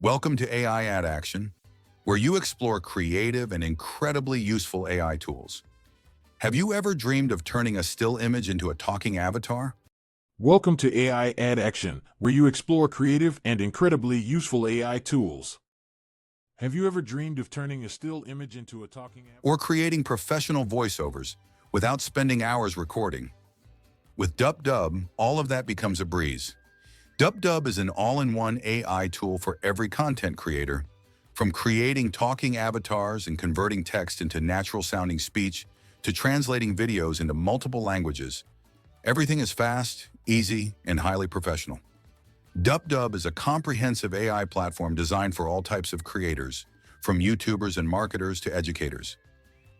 Welcome to AI Ad Action, where you explore creative and incredibly useful AI tools. Have you ever dreamed of turning a still image into a talking avatar? Welcome to AI Ad Action, where you explore creative and incredibly useful AI tools. Have you ever dreamed of turning a still image into a talking avatar? Or creating professional voiceovers without spending hours recording? With Dubdub, all of that becomes a breeze. Dubdub is an all-in-one AI tool for every content creator. From creating talking avatars and converting text into natural-sounding speech to translating videos into multiple languages, everything is fast, easy, and highly professional. Dubdub is a comprehensive AI platform designed for all types of creators, from YouTubers and marketers to educators.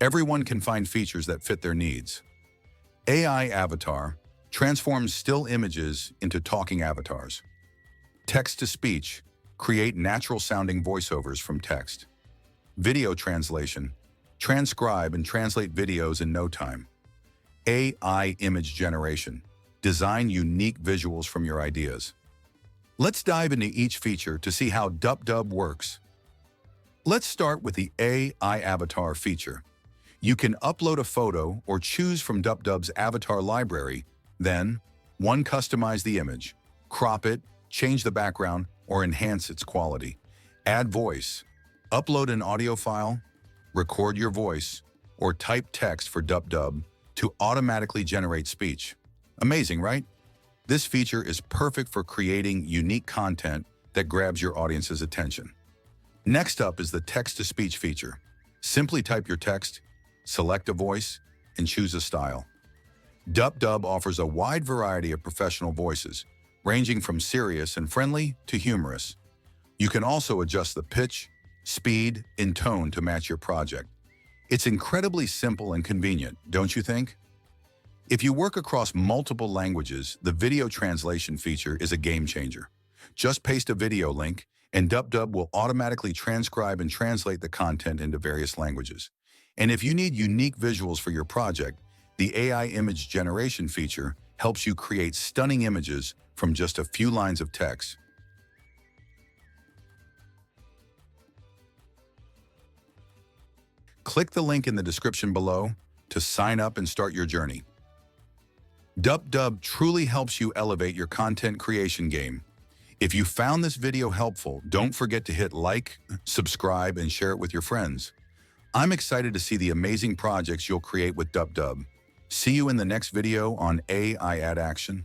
Everyone can find features that fit their needs. AI Avatar transforms still images into talking avatars. Text-to-speech, create natural-sounding voiceovers from text. Video translation, transcribe and translate videos in no time. AI image generation, design unique visuals from your ideas. Let's dive into each feature to see how Dubdub works. Let's start with the AI Avatar feature. You can upload a photo or choose from Dubdub's avatar library. Then, customize the image, crop it, change the background, or enhance its quality. Add voice, upload an audio file, record your voice, or type text for Dubdub to automatically generate speech. Amazing, right? This feature is perfect for creating unique content that grabs your audience's attention. Next up is the text-to-speech feature. Simply type your text, select a voice, and choose a style. Dubdub offers a wide variety of professional voices, ranging from serious and friendly to humorous. You can also adjust the pitch, speed, and tone to match your project. It's incredibly simple and convenient, don't you think? If you work across multiple languages, the video translation feature is a game changer. Just paste a video link, and Dubdub will automatically transcribe and translate the content into various languages. And if you need unique visuals for your project, the AI image generation feature helps you create stunning images from just a few lines of text. Click the link in the description below to sign up and start your journey. Dubdub truly helps you elevate your content creation game. If you found this video helpful, don't forget to hit like, subscribe, and share it with your friends. I'm excited to see the amazing projects you'll create with Dubdub. See you in the next video on AI Ad Action.